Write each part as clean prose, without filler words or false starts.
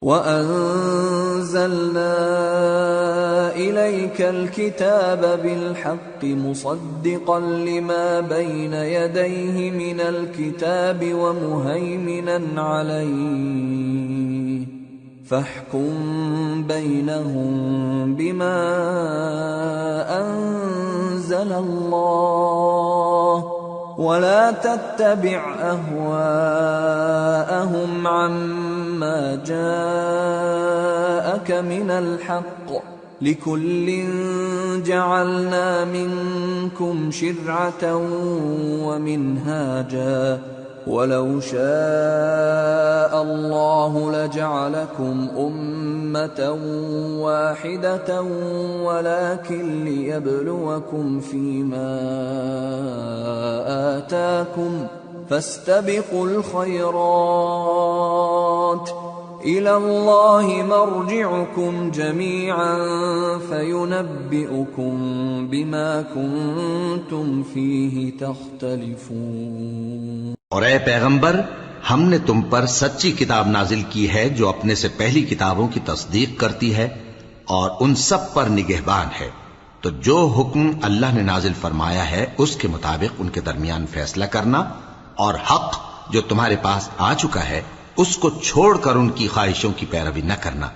وَأَنزَلْنَا إِلَيْكَ الْكِتَابَ بِالْحَقِّ مُصَدِّقًا لِمَا بَيْنَ يَدَيْهِ مِنَ الْكِتَابِ وَمُهَيْمِنًا عَلَيْهِ فَاحْكُم بَيْنَهُم بِمَا أَنزَلَ اللَّهُ وَلَا تَتَّبِعْ أَهْوَاءَهُمْ عَمَّا جَاءَكَ مِنَ الْحَقِّ لِكُلٍّ جَعَلْنَا مِنكُمْ شِرْعَةً وَمِنْهَاجًا وَلَوْ شَاءَ اللَّهُ لَجَعَلَكُمْ أُمَّةً وَاحِدَةً وَلَكِنْ لِيَبْلُوَكُمْ فِيمَا آتَاكُمْ فَاسْتَبِقُوا الْخَيْرَاتِ إِلَى اللَّهِ مَرْجِعُكُمْ جَمِيعًا فَيُنَبِّئُكُم بِمَا كُنتُمْ فِيهِ تَخْتَلِفُونَ۔ اور اے پیغمبر، ہم نے تم پر سچی کتاب نازل کی ہے جو اپنے سے پہلی کتابوں کی تصدیق کرتی ہے اور ان سب پر نگہبان ہے، تو جو حکم اللہ نے نازل فرمایا ہے اس کے مطابق ان کے درمیان فیصلہ کرنا، اور حق جو تمہارے پاس آ چکا ہے اس کو چھوڑ کر ان کی خواہشوں کی پیروی نہ کرنا۔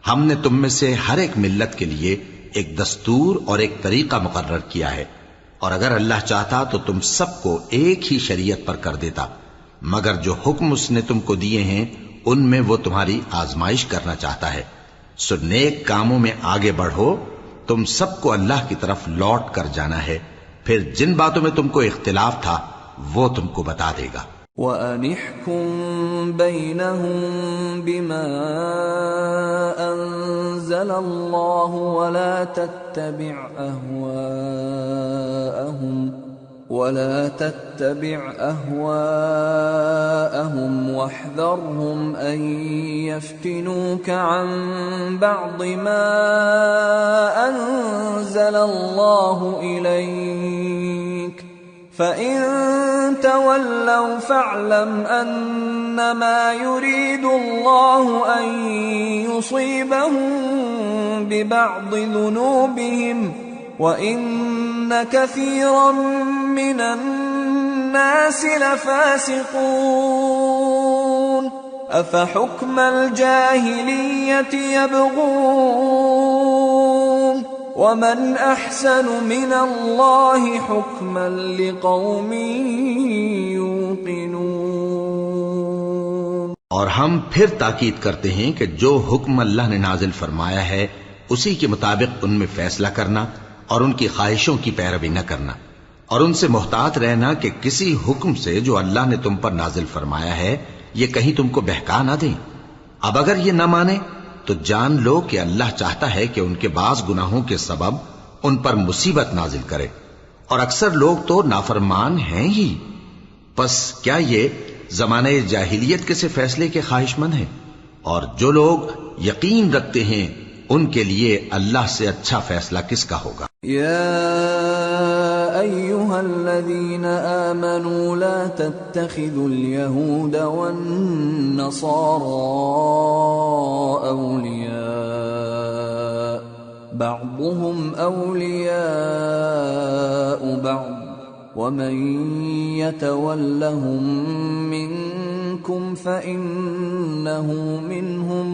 ہم نے تم میں سے ہر ایک ملت کے لیے ایک دستور اور ایک طریقہ مقرر کیا ہے، اور اگر اللہ چاہتا تو تم سب کو ایک ہی شریعت پر کر دیتا، مگر جو حکم اس نے تم کو دیے ہیں ان میں وہ تمہاری آزمائش کرنا چاہتا ہے۔ سو نیک کاموں میں آگے بڑھو، تم سب کو اللہ کی طرف لوٹ کر جانا ہے، پھر جن باتوں میں تم کو اختلاف تھا وہ تم کو بتا دے گا۔ وَأَنِ احْكُم بَيْنَهُم بِمَا أَنزَلَ اللَّهُ وَلَا تَتَّبِعْ أَهْوَاءَهُمْ وَاحْذَرْهُمْ أَن يَفْتِنُوكَ عَن بَعْضِ مَا أَنزَلَ اللَّهُ إِلَيْكَ فَإِن تَوَلَّوْا فَاعْلَمْ أَنَّمَا يُرِيدُ اللَّهُ أَن يُصِيبَهُم بِبَعْضِ ذُنُوبِهِمْ وَإِنَّ كَثِيرًا مِّنَ النَّاسِ لَفَاسِقُونَ أَفَحُكْمَ الْجَاهِلِيَّةِ يَبْغُونَ وَمَنْ أَحْسَنُ مِنَ اللَّهِ حُكْمًا لِقَوْمٍ يُوقِنُونَ۔ اور ہم پھر تاکید کرتے ہیں کہ جو حکم اللہ نے نازل فرمایا ہے اسی کے مطابق ان میں فیصلہ کرنا اور ان کی خواہشوں کی پیروی نہ کرنا، اور ان سے محتاط رہنا کہ کسی حکم سے جو اللہ نے تم پر نازل فرمایا ہے یہ کہیں تم کو بہکا نہ دیں۔ اب اگر یہ نہ مانے تو جان لو کہ اللہ چاہتا ہے کہ ان کے بعض گناہوں کے سبب ان پر مصیبت نازل کرے، اور اکثر لوگ تو نافرمان ہیں ہی۔ پس کیا یہ زمانہ جاہلیت کے سے فیصلے کے خواہش مند ہیں؟ اور جو لوگ یقین رکھتے ہیں ان کے لیے اللہ سے اچھا فیصلہ کس کا ہوگا؟ یا ایھا الذین آمنوا لا تتخذوا اليہود والنصارى اولیاء بعضهم اولیاء بعض ومن يتولهم منكم فإنه منهم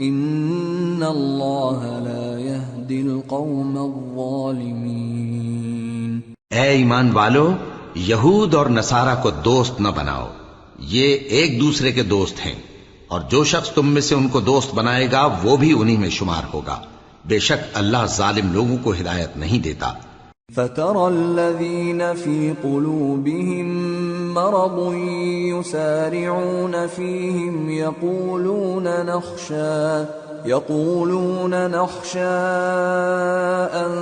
ان اللہ لا يهدی القوم الظالمین۔ اے ایمان والو، یہود اور نصارہ کو دوست نہ بناؤ، یہ ایک دوسرے کے دوست ہیں، اور جو شخص تم میں سے ان کو دوست بنائے گا وہ بھی انہی میں شمار ہوگا، بے شک اللہ ظالم لوگوں کو ہدایت نہیں دیتا۔ فَتَرَى الَّذِينَ فِي قُلُوبِهِم مَّرَضٌ يُسَارِعُونَ فِيهِمْ يَقُولُونَ نَخْشَىٰ أَن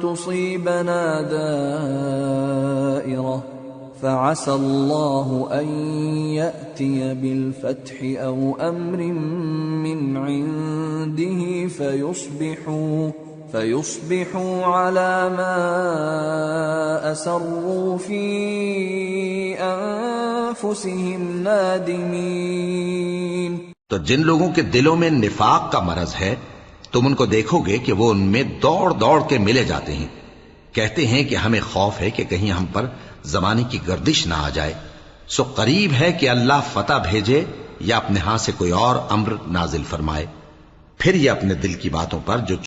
تُصِيبَنَا دَائِرَةٌ فَعَسَى اللَّهُ أَن يَأْتِيَ بِالْفَتْحِ أَوْ أَمْرٍ مِّنْ عِندِهِ فَيُصْبِحُوا عَلَى مَا أَسَرُّوا فِي أَنفُسِهِمْ نَادِمِينَ۔ تو جن لوگوں کے دلوں میں نفاق کا مرض ہے تم ان کو دیکھو گے کہ وہ ان میں دوڑ دوڑ کے ملے جاتے ہیں، کہتے ہیں کہ ہمیں خوف ہے کہ کہیں ہم پر زمانے کی گردش نہ آ جائے، سو قریب ہے کہ اللہ فتح بھیجے یا اپنے ہاں سے کوئی اور امر نازل فرمائے، پھر یہ اپنے دل کی باتوں پر جو